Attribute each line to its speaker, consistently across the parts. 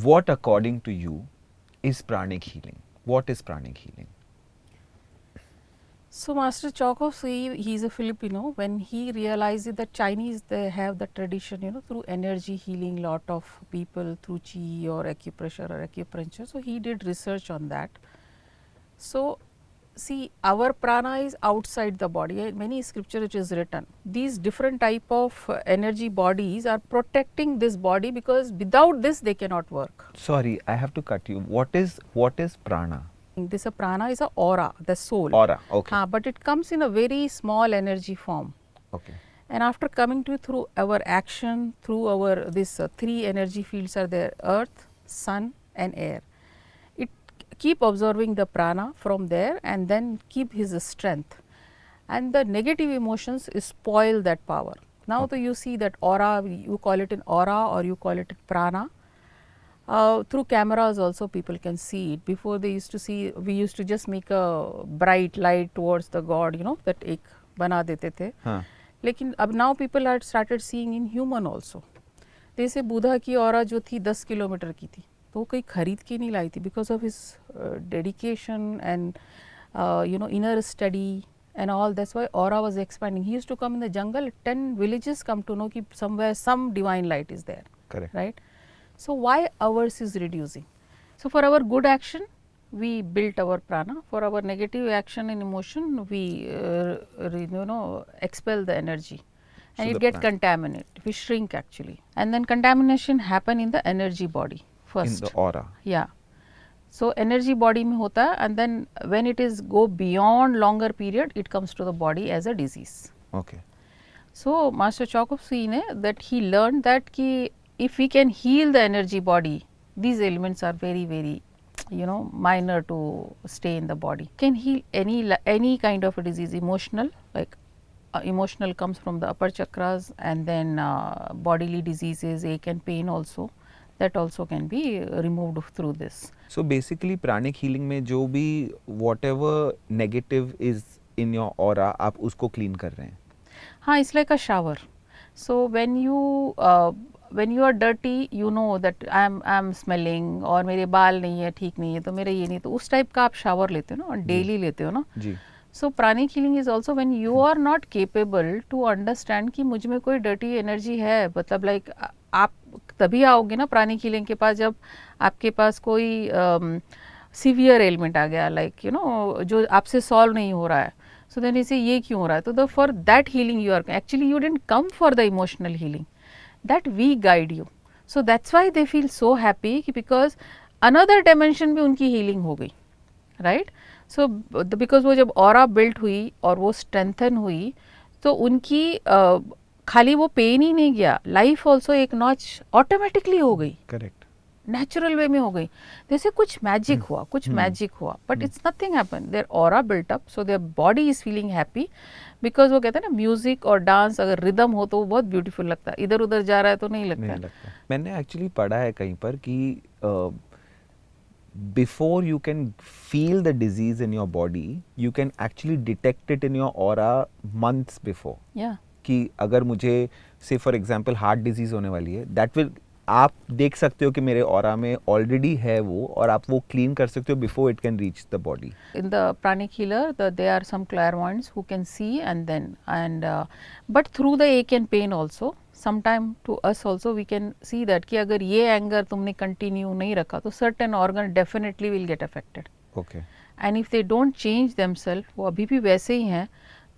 Speaker 1: what according to you is pranic healing? What is pranic healing?
Speaker 2: So Master Chokovsky, he's a Filipino. When he realized that Chinese, they have the tradition, through energy healing lot of people through qi or acupressure or acupuncture. So he did research on that. So see, our prana is outside the body. Many scripture it is written. These different type of energy bodies are protecting this body, because without this they cannot work.
Speaker 1: Sorry, I have to cut you. What is prana?
Speaker 2: This a prana is a aura, the soul.
Speaker 1: Aura. Okay.
Speaker 2: But it comes in a very small energy form.
Speaker 1: Okay.
Speaker 2: And after coming to through our action, through our this three energy fields are there: earth, sun and air. It keep observing the prana from there and then keep his strength, and the negative emotions spoil that power. Now you see that aura, you call it an aura or you call it prana. Through cameras also people can see it. Before they used to see, we used to just make a bright light towards the god, that ek bana dete the.
Speaker 1: हाँ.
Speaker 2: लेकिन अब now people are started seeing in human also. जैसे बुधा की aura जो थी 10 kilometre की थी, तो वो कहीं खरीद के नहीं लाई थी, because of his dedication and inner study and all. That's why aura was expanding. He used to come in the jungle, 10 villages come to know ki somewhere some divine light is there.
Speaker 1: Correct.
Speaker 2: Right? So why ours is reducing? So for our good action, we built our prana. For our negative action and emotion, we expel the energy, and it get contaminated. We shrink actually, and then contamination happen in the energy body first.
Speaker 1: In the aura.
Speaker 2: Yeah. So energy body में होता है, and then when it is go beyond longer period, it comes to the body as a disease.
Speaker 1: Okay.
Speaker 2: So Master Chokovsky ने that he learned that कि if we can heal the energy body, these elements are very minor to stay in the body. Can heal any kind of a disease. Emotional, like emotional comes from the upper chakras, and then bodily diseases, ache and pain also, that also can be removed through this.
Speaker 1: So basically pranic healing में जो भी whatever negative is in your aura, आप उसको clean कर रहे हैं.
Speaker 2: हाँ, it's like a shower. So when you are dirty, you know that I'm smelling, और मेरे बाल नहीं है, ठीक नहीं है, तो मेरे ये नहीं, तो उस टाइप का आप शावर लेते हो ना, और डेली लेते हो ना.
Speaker 1: जी.
Speaker 2: So pranic healing is also when you are not capable to understand कि मुझ में कोई dirty energy है, मतलब like आप तभी आओगे ना प्राणिक हीलिंग के पास जब आपके पास कोई सीवियर एलिमेंट आ गया, लाइक जो आपसे सॉल्व नहीं हो रहा है. सो देन इसे ये क्यों हो रहा है, तो for that healing you are actually, you didn't come for the emotional healing, that we guide you. So that's why they feel so happy कि बिकॉज अनदर डायमेंशन में उनकी हीलिंग हो गई. राइट. सो बिकॉज वो जब aura built हुई और वो स्ट्रेंथन हुई, तो उनकी खाली वो पेन ही नहीं गया, लाइफ ऑल्सो एक नॉच ऑटोमेटिकली हो गई.
Speaker 1: करेक्ट.
Speaker 2: नेचुरल वे में हो गई. जैसे कुछ मैजिक हुआ, कुछ मैजिक हुआ, but it's nothing happen. Their aura built up, so their body is feeling happy, because वो कहते हैं ना, म्यूजिक और डांस अगर रिदम हो तो वो बहुत ब्यूटीफुल लगता है. इधर उधर जा रहा है तो नहीं लगता.
Speaker 1: मैंने एक्चुअली पढ़ा है कहीं पर कि before you can feel the disease in your body, you can actually detect it in your aura months before.
Speaker 2: Yeah.
Speaker 1: कि अगर मुझे से फॉर एग्जांपल हार्ट डिजीज होने वाली है, दैट विल, आप देख सकते हो कि मेरे ऑरा में ऑलरेडी है वो, और आप वो क्लीन कर सकते हो before it can reach the body.
Speaker 2: In the pranic healer, there are some clairvoyants who can see, and but through the ache and pain also, sometime to us also we can see that कि अगर ये anger तुमने continue नहीं रखा तो certain organ definitely will get affected.
Speaker 1: Okay.
Speaker 2: And if they don't change themselves, वो अभी भी वैसे ही हैं,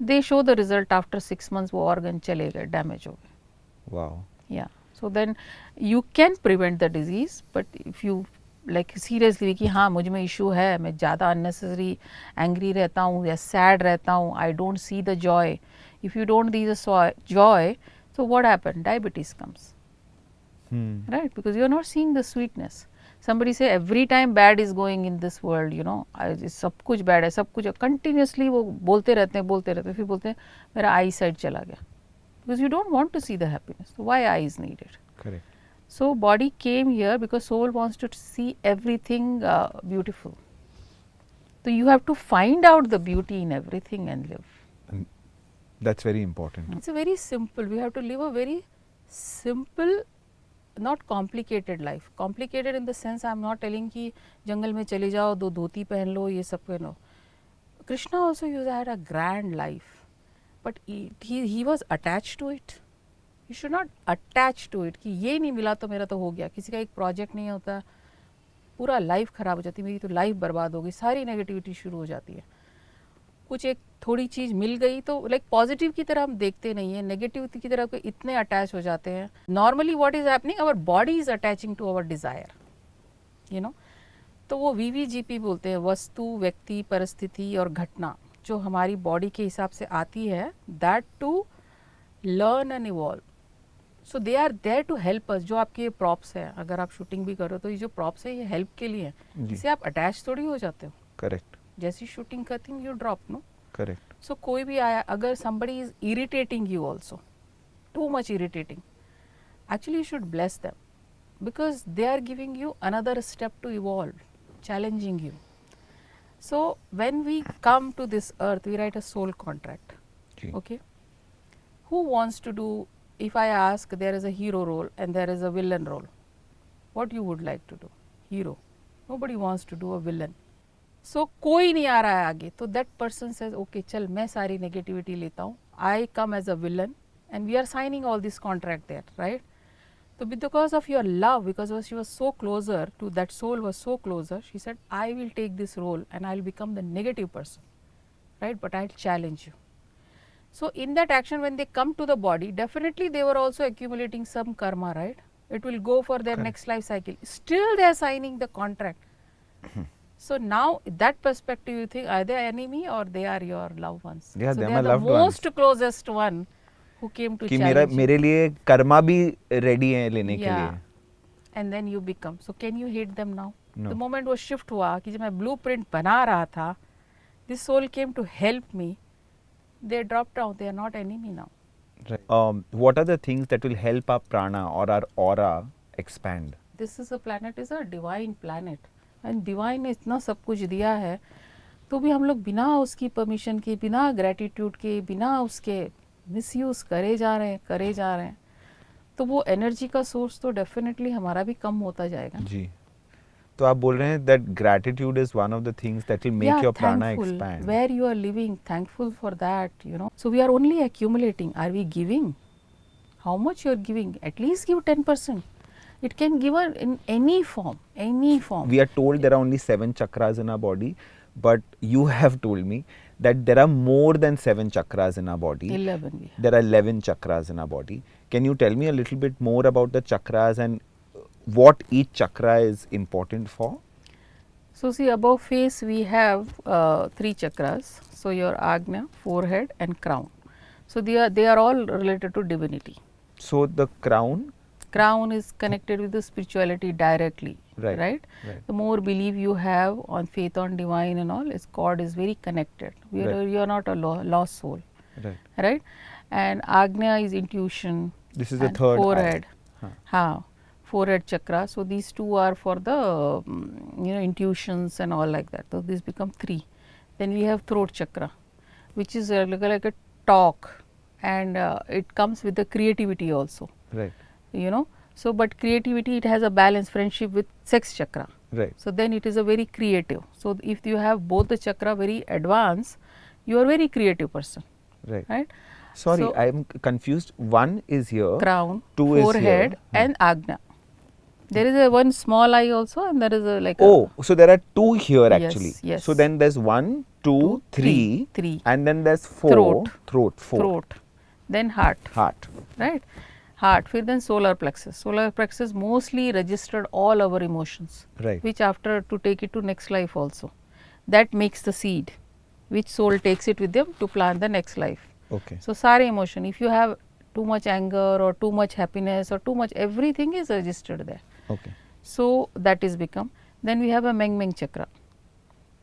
Speaker 2: they show the result after 6 months, वो organ चले गए, डैमेज हो गए.
Speaker 1: Wow.
Speaker 2: Yeah. So then you can prevent the disease, but if you like seriously कि हाँ मुझ में इशू है, मैं ज़्यादा unnecessary angry रहता हूँ या sad रहता हूँ, I don't see the joy. If you don't see the joy, so what happened? Diabetes comes. Right? Because you are not seeing the sweetness. Somebody say every time bad is going in this world, सब कुछ bad है, सब कुछ continuously वो बोलते रहते हैं, फिर बोलते हैं मेरा आई साइड चला गया. Because you don't want to see the happiness. So why eye is needed?
Speaker 1: Correct.
Speaker 2: So body came here because soul wants to see everything beautiful. So you have to find out the beauty in everything and live.
Speaker 1: And that's very important.
Speaker 2: It's a very simple. We have to live a very simple not complicated life. Complicated in the sense I am not telling कि जंगल में चले जाओ, 2 धोती पहन लो, ये सब पहनो. Krishna also had a grand life, but he was attached to it. You should not attach to it कि ये नहीं मिला तो मेरा तो हो गया. किसी का एक प्रोजेक्ट नहीं होता, पूरा लाइफ ख़राब हो जाती है, मेरी तो लाइफ बर्बाद हो गई, सारी नेगेटिविटी शुरू हो जाती है. कुछ एक थोड़ी चीज़ मिल गई तो लाइक पॉजिटिव की तरह हम देखते नहीं है, नेगेटिव की तरह इतने अटैच हो जाते हैं. Normally what is happening, our body is attaching to our desire, you know. तो वो VVGP बोलते हैं, वस्तु, व्यक्ति, परिस्थिति और घटना जो हमारी बॉडी के हिसाब से आती है, that to learn and evolve. So they are there to help us. जो आपके ये प्रॉप्स है, अगर आप शूटिंग भी करो तो ये जो प्रॉप्स है ये हेल्प के लिए हैं. इससे आप अटैच थोड़ी हो जाते हो.
Speaker 1: करेक्ट.
Speaker 2: जैसी शूटिंग करती हूँ यू ड्रॉप, नो.
Speaker 1: करेक्ट.
Speaker 2: सो कोई भी आया, अगर somebody is irritating you also, too much irritating, actually you should bless them because they are giving you another step to evolve, challenging you. So when we come to this earth, we write a soul contract. Okay. Who wants to do, if I ask, there is a hero role and there is a villain role, what you would like to do? Hero. Nobody wants to do a villain. So कोई नहीं आ रहा है आगे, तो that person says okay चल मैं सारी negativity लेता हूँ, I come as a villain and we are signing all this contract there, right? So because of your love, because she was so closer to that soul, was so closer, she said I will take this role and I will become the negative person, right? But I will challenge you. So in that action, when they come to the body, definitely they were also accumulating some karma, right? It will go for their next life cycle. Still they are signing the contract. So now that perspective, you think are they enemy or they are your loved ones?
Speaker 1: Yeah,
Speaker 2: so
Speaker 1: they
Speaker 2: they
Speaker 1: are
Speaker 2: are
Speaker 1: my
Speaker 2: the
Speaker 1: loved ones.
Speaker 2: most closest one who came to
Speaker 1: कि
Speaker 2: challenge
Speaker 1: मेरे लिए कर्मा भी ready है लेने के
Speaker 2: yeah.
Speaker 1: लिए.
Speaker 2: And then you become. So can you hate them now?
Speaker 1: No.
Speaker 2: The moment वो shift हुआ कि जब मैं blueprint बना रहा था, this soul came to help me. They dropped out. They are not enemy now.
Speaker 1: Right. What are the things that will help our prana or our aura expand?
Speaker 2: This is a planet, is a divine planet. And divine ने इतना सब कुछ दिया है, तो भी हम लोग बिना उसकी परमिशन के, बिना ग्रेटिट्यूड के, बिना उसके मिसयूज़ करे जा रहे हैं. तो वो एनर्जी का सोर्स तो डेफिनेटली हमारा भी कम होता जाएगा.
Speaker 1: जी. तो आप बोल रहे हैं that gratitude is one of the things that will make your prana
Speaker 2: thankful,
Speaker 1: expand.
Speaker 2: Where you are living, thankful for that, you know. So we are only accumulating. Are we giving? How much you are giving? At least give 10%. It can give in any form, any form.
Speaker 1: We are told there are only 7 chakras in our body, but you have told me that there are more than 7 chakras in our body.
Speaker 2: 11.
Speaker 1: There are 11 chakras in our body. Can you tell me a little bit more about the chakras and what each chakra is important for?
Speaker 2: So see, above face we have 3 chakras. So your Agnya, forehead and crown. So they are all related to divinity.
Speaker 1: So the crown
Speaker 2: Is connected with the spirituality directly, right? The more belief you have on faith on divine and all, God is very connected. You are not a lost soul, right? And Agnya is intuition.
Speaker 1: This is the third
Speaker 2: forehead. Forehead chakra. So these 2 are for the intuitions and all like that. So these become 3. Then we have throat chakra, which is like a talk, and it comes with the creativity also.
Speaker 1: Right.
Speaker 2: You know, so but creativity, it has a balance, friendship with sex chakra.
Speaker 1: Right.
Speaker 2: So then it is a very creative. So if you have both the chakra very advanced, you are very creative person.
Speaker 1: Right. Sorry,
Speaker 2: so
Speaker 1: I am confused. 1 is here.
Speaker 2: Crown,
Speaker 1: 2
Speaker 2: forehead,
Speaker 1: is here.
Speaker 2: and Agnya. There is a one small eye also, and there is a like.
Speaker 1: So there are 2 here actually.
Speaker 2: Yes.
Speaker 1: So then there's 1, 2, 3, and then there's 4. Throat. 4.
Speaker 2: Then heart. Right. Heart. Then solar plexus. Solar plexus mostly registered all our emotions.
Speaker 1: Right.
Speaker 2: Which after to take it to next life also. That makes the seed, which soul takes it with them to plant the next life.
Speaker 1: Okay.
Speaker 2: So sare emotion. If you have too much anger or too much happiness or too much, everything is registered there.
Speaker 1: Okay.
Speaker 2: So that is become. Then we have a Meng chakra.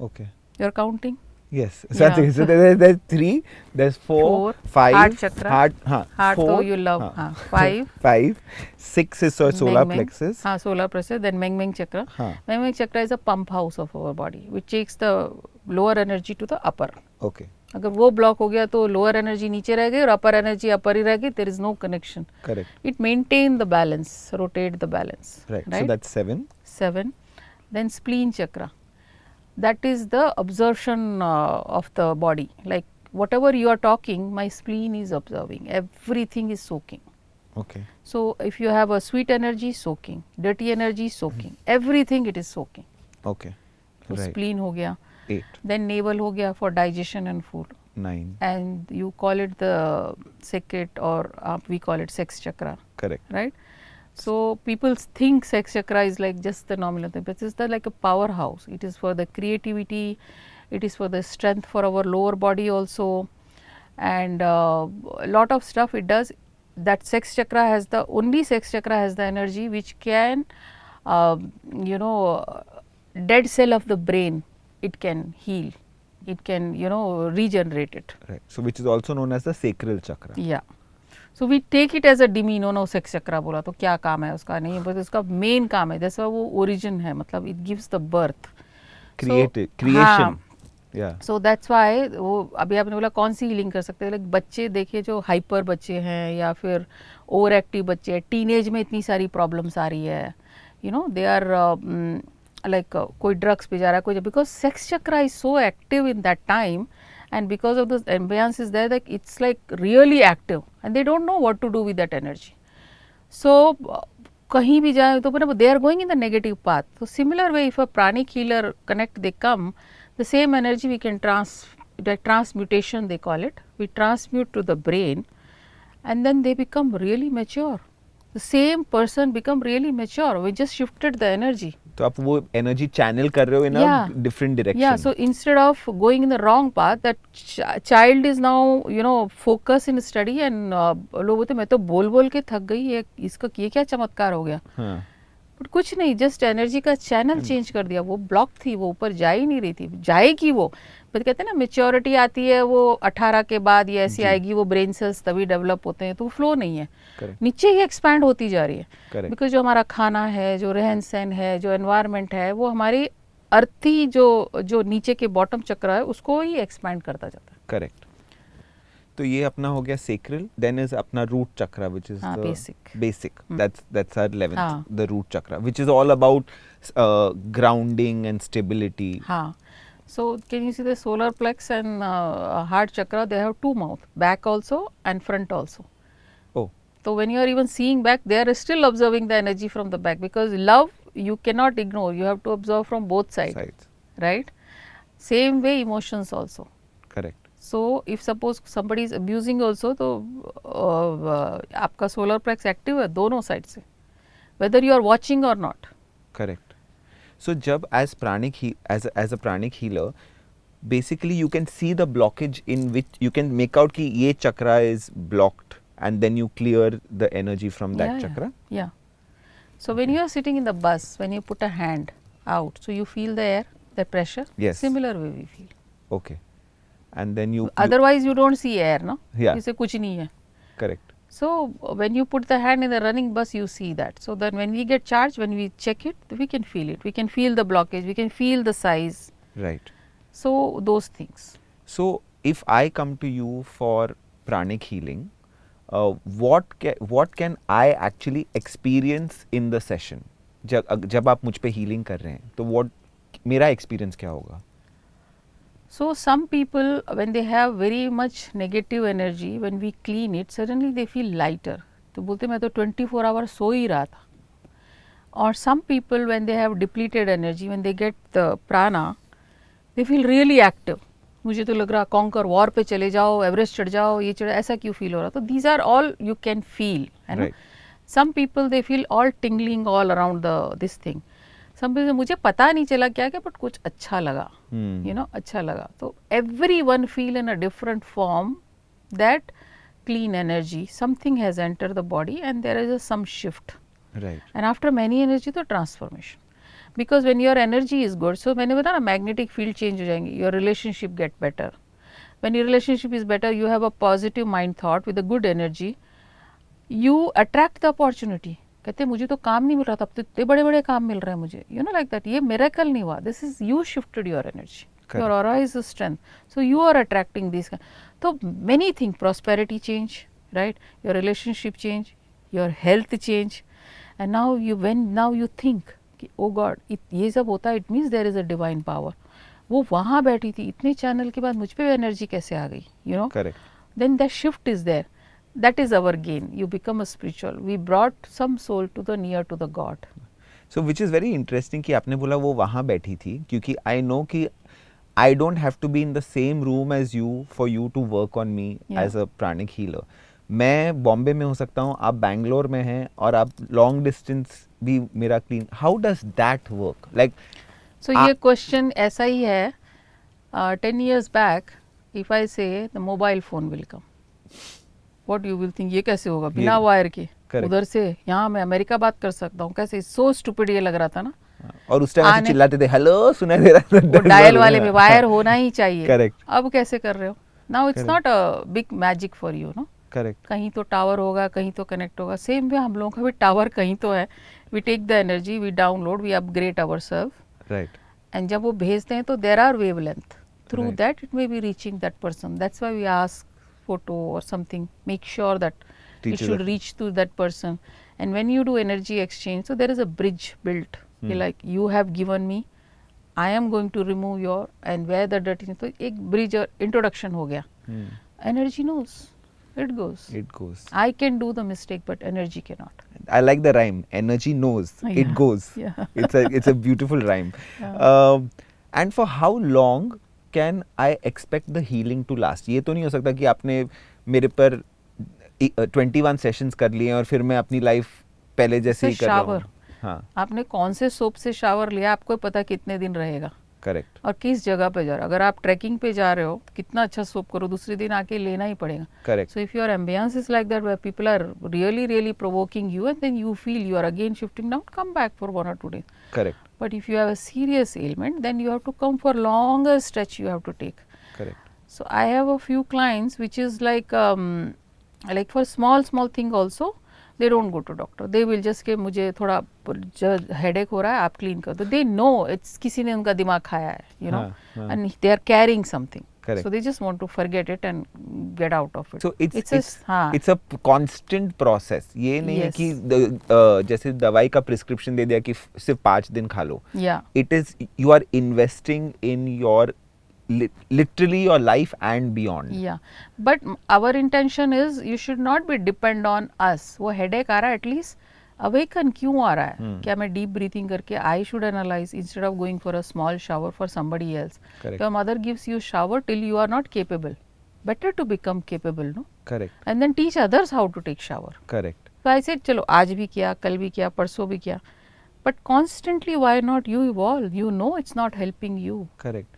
Speaker 1: Okay.
Speaker 2: You are counting?
Speaker 1: Yes.
Speaker 2: Yeah.
Speaker 1: So there's 3, there's 4, 5.
Speaker 2: Heart chakra.
Speaker 1: Heart
Speaker 2: 4, you love. 5.
Speaker 1: 5. 6 is solar plexus.
Speaker 2: Solar plexus. Then Meng chakra. Meng chakra is a pump house of our body, which takes the lower energy to the upper.
Speaker 1: Okay.
Speaker 2: अगर वो block हो गया तो lower energy नीचे रह गई और अपर energy अपर ही रह गई. There is no connection.
Speaker 1: Correct.
Speaker 2: It maintain the balance, rotate the balance.
Speaker 1: Right. So that's 7.
Speaker 2: 7. Then spleen chakra. That is the absorption of the body. Like whatever you are talking, my spleen is observing. Everything is soaking.
Speaker 1: Okay.
Speaker 2: So if you have a sweet energy, soaking. Dirty energy, soaking. Everything it is soaking.
Speaker 1: Okay.
Speaker 2: So
Speaker 1: Right.
Speaker 2: spleen हो गया.
Speaker 1: 8.
Speaker 2: Then navel हो गया for digestion and food.
Speaker 1: 9.
Speaker 2: And you call it the secret, or we call it sex chakra.
Speaker 1: Correct.
Speaker 2: Right. So people think sex chakra is like just the nominal thing, but it's like a powerhouse. It is for the creativity, it is for the strength for our lower body also, and a lot of stuff it does. That sex chakra has the only sex chakra has the energy which can you know dead cell of the brain, it can heal, it can regenerate it.
Speaker 1: Right. So which is also known as the sacral chakra.
Speaker 2: Yeah. So we take it as a demi. No sex chakra बोला तो क्या काम है उसका, नहीं, but उसका main काम है, जैसा वो origin है, मतलब it gives the birth.
Speaker 1: Creation.
Speaker 2: हाँ.
Speaker 1: Yeah.
Speaker 2: So that's why वो अभी आपने बोला कौन सी हीलिंग कर सकते हैं. लाइक बच्चे देखिए जो हाइपर बच्चे हैं या फिर ओवर एक्टिव बच्चे हैं, टीनेज में इतनी सारी प्रॉब्लम्स आ रही है, दे आर लाइक कोई ड्रग्स पे जा रहा है, कोई, because sex chakra is so active in that time, and because of the ambience is there, like it's like really active and they don't know what to do with that energy. So kahin bhi jaye to they are going in the negative path. So similar way, if a pranic healer connect, they come, the same energy we can the transmutation they call it, we transmute to the brain, and then they become really mature. The same person become really mature. We just shifted the energy.
Speaker 1: तो आप वो energy channel कर रहे हो in a different direction.
Speaker 2: Yeah, so instead of going in the wrong path, that child is now focused in study, and लोग बोलते मैं तो बोल के थक गई, इसका ये क्या चमत्कार हो गया.
Speaker 1: हाँ.
Speaker 2: बट कुछ नहीं, जस्ट एनर्जी का चैनल चेंज कर दिया. वो ब्लॉक थी, वो ऊपर जा ही नहीं रही थी, जाएगी वो. बट कहते हैं ना मेच्योरिटी आती है वो 18 के बाद, ये ऐसी आएगी, वो ब्रेन सेल्स तभी डेवलप होते हैं, तो वो फ्लो नहीं है.
Speaker 1: Correct.
Speaker 2: नीचे ही एक्सपैंड होती जा रही है.
Speaker 1: Correct.
Speaker 2: जो हमारा खाना है, जो रहन सहन है, जो एनवायरनमेंट है, वो हमारी अर्थी जो नीचे के बॉटम चक्र है उसको ही एक्सपैंड करता जाता है.
Speaker 1: करेक्ट. तो ये अपना हो गया sacral. Then is अपना root chakra, which is the basic. That's our 11th, the root chakra, which is all about grounding and stability.
Speaker 2: हाँ. So can you see the solar plex and heart chakra? They have two mouths, back also and front also.
Speaker 1: Oh.
Speaker 2: So when you are even seeing back, they are still observing the energy from the back, because love you cannot ignore. You have to observe from both sides. Right? Same way emotions also.
Speaker 1: Correct.
Speaker 2: So if suppose somebody is abusing also, तो आपका solar plex active है दोनों side से, whether you are watching or not.
Speaker 1: Correct. So जब as a pranic healer, basically you can see the blockage in which you can make out कि ये chakra is blocked, and then you clear the energy from that chakra.
Speaker 2: Yeah. So when you are sitting in the bus, when you put a hand out, so you feel the air, the pressure.
Speaker 1: Yes.
Speaker 2: Similar way we feel.
Speaker 1: Okay. And then you.
Speaker 2: Otherwise you don't see air, no?
Speaker 1: Yeah.
Speaker 2: इसे कुछ नहीं है.
Speaker 1: Correct.
Speaker 2: So when you put the hand in the running bus, you see that. So then when we get charged, when we check it, we can feel it. We can feel the blockage. We can feel the size.
Speaker 1: Right.
Speaker 2: So those things.
Speaker 1: So if I come to you for pranic healing, what can I actually experience in the session? जब आप मुझ पे healing कर रहे हैं, तो what मेरा experience क्या होगा?
Speaker 2: So some people, when they have very much negative energy, when we clean it, suddenly they feel lighter. तो बोलते मैं तो 24 hours सो ही रहा था. Or some people, when they have depleted energy, when they get the prana, they feel really active. मुझे तो लग रहा conquer war पे चले जाओ, एवरेस्ट चढ़ जाओ, ये चढ़, ऐसा क्यों feel हो रहा? तो these are all you can feel.
Speaker 1: Right.
Speaker 2: Some people they feel all tingling all around this thing. Some people मुझे पता नहीं चला क्या क्या, but कुछ अच्छा लगा. अच्छा लगा. तो everyone feel in a different form that clean energy, something has entered the body and there is some shift.
Speaker 1: Right.
Speaker 2: And after many energy तो transformation. Because when your energy is good, so मैंने बताया ना magnetic field change हो जाएंगे, your relationship get better. When your relationship is better, you have a positive mind thought with a good energy, you attract the opportunity. कहते मुझे तो काम नहीं मिल रहा था, अब तो इतने बड़े बड़े काम मिल रहे हैं मुझे, like that. ये miracle नहीं हुआ, this is you shifted your energy. Your aura is a strength, so you are attracting these so many things, prosperity change, right? Your relationship change, your health change, and now you think कि ओ God ये सब होता है, it means there is a divine power. वो वहाँ बैठी थी, इतने चैनल के बाद मुझ पे एनर्जी कैसे आ गई, you no.
Speaker 1: Correct.
Speaker 2: Then that shift is there, that is our gain. You become a spiritual, we brought some soul to the near to the God.
Speaker 1: So which is very interesting कि आपने बोला वो वहाँ बैठी थी, क्योंकि I know कि I don't have to be in the same room as you for you to work on me as a pranic healer. मैं बॉम्बे में हो सकता हूँ, आप बैंगलोर में हैं, और आप लॉन्ग डिस्टेंस भी मेरा clean. How does that work? Like
Speaker 2: so ये क्वेश्चन ऐसा ही है. 10 years back if I say the mobile phone will come, what you will think, ये कैसे होगा बिना वायर के? उधर से यहाँ मैं अमेरिका बात कर सकता हूँ, कैसे? सो स्टूपिड ये लग रहा था ना.
Speaker 1: और उस टाइम ऐसे चिल्लाते थे, हेलो सुनाई दे रहा था,
Speaker 2: डायल वाले में वायर होना ही चाहिए.
Speaker 1: करेक्ट.
Speaker 2: अब कैसे कर रहे हो? Now it's not a big magic for you, no.
Speaker 1: Correct.
Speaker 2: कहीं तो टावर होगा, कहीं तो कनेक्ट होगा. सेम वे हम लोगों का भी टावर कहीं तो है. We take the energy, we download, we upgrade our self,
Speaker 1: right.
Speaker 2: And जब वो भेजते हैं तो there are wavelength, through
Speaker 1: Right.
Speaker 2: that it may be reaching that person. That's why we ask photo or something, make sure that it should reach to that person. And when you do energy exchange, so there is a bridge built. Like you have given me, I am going to remove your, and where the dirty, so एक bridge introduction हो गया. Energy knows, it goes.
Speaker 1: It goes.
Speaker 2: I can do the mistake, but energy cannot.
Speaker 1: I like the rhyme. Energy knows.
Speaker 2: Yeah.
Speaker 1: It goes.
Speaker 2: Yeah.
Speaker 1: It's a beautiful rhyme. And for how long can I expect the healing to last? ये तो नहीं हो सकता कि आपने मेरे पर 21 sessions कर लिए और फिर मैं अपनी लाइफ पहले जैसे ही कर रहा हूँ. हाँ.
Speaker 2: आपने कौन से सोप से शावर लिया, आपको पता कितने दिन रहेगा.
Speaker 1: करेक्ट.
Speaker 2: और किस जगह पे जा रहे हो. अगर आप ट्रैकिंग पे जा रहे हो, कितना अच्छा सोप करो, दूसरे दिन आके लेना ही पड़ेगा.
Speaker 1: Correct.
Speaker 2: So if your ambience is like that, where people are really provoking you, and then you feel you are again shifting down, come back for 1 or 2 days.
Speaker 1: Correct.
Speaker 2: But if you have a serious ailment, then you have to come for longer stretch, you have to take.
Speaker 1: Correct.
Speaker 2: So I have a few clients which is like for small thing also, they don't go to doctor. They will just के मुझे थोड़ा headache हो रहा है, आप clean कर दो. They know it's किसी ने उनका दिमाग खाया है, you know, and they are carrying something.
Speaker 1: Correct.
Speaker 2: So they just want to forget it and get out of it.
Speaker 1: So it's a constant process. ये नहीं है कि जैसे दवाई का prescription दे दिया कि सिर्फ 5 दिन खा लो.
Speaker 2: Yeah.
Speaker 1: It is, you are investing in your literally your life and beyond.
Speaker 2: Yeah, but our intention is you should not be depend on us. वो headache आ रहा है, at least awaken क्यों आ रहा है? क्या मैं deep breathing करके I should analyze instead of going for a small shower for somebody else.
Speaker 1: Correct.
Speaker 2: Your mother gives you shower till you are not capable. Better to become capable, no?
Speaker 1: Correct.
Speaker 2: And then teach others how to take shower.
Speaker 1: Correct.
Speaker 2: So I said चलो आज भी किया, कल भी किया, परसों भी किया. But constantly why not you evolve? You know it's not helping you.
Speaker 1: Correct.